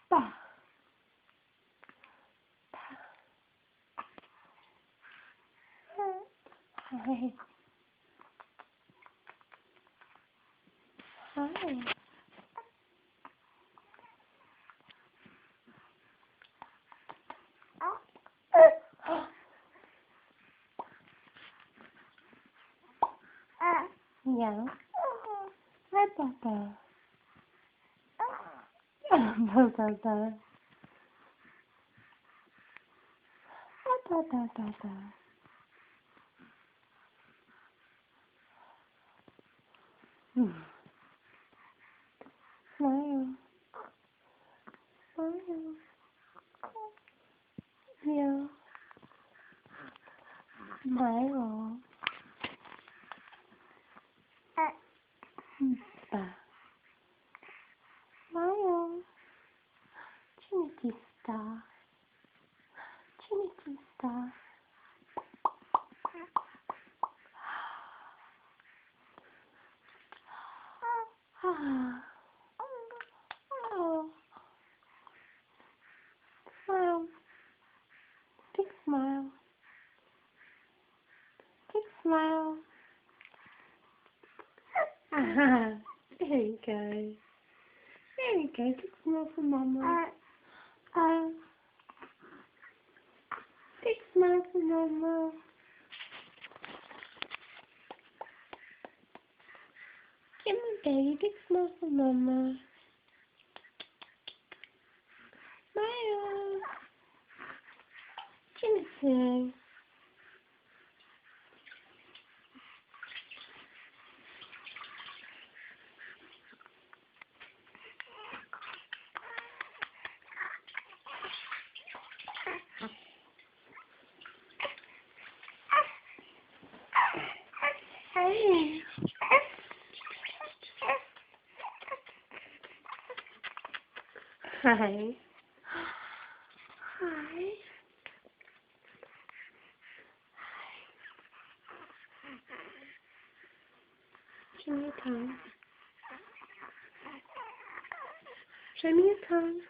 Pa. Hi. Hi. Yeah. Hi, Papa. Papa. Hi, Papa. Smile. Smile. Yeah. Smile. Pa. Smile. Trinity Star. Trinity Star. Ah. Oh. Smile. Big smile. Big smile. There you go. There you go. Big smile for Mama. Big smile for Mama. Come on, baby. Big smile for Mama. Smile. Jennifer. Hey. Hi. Hi. Show me your tongue. Show me your tongue.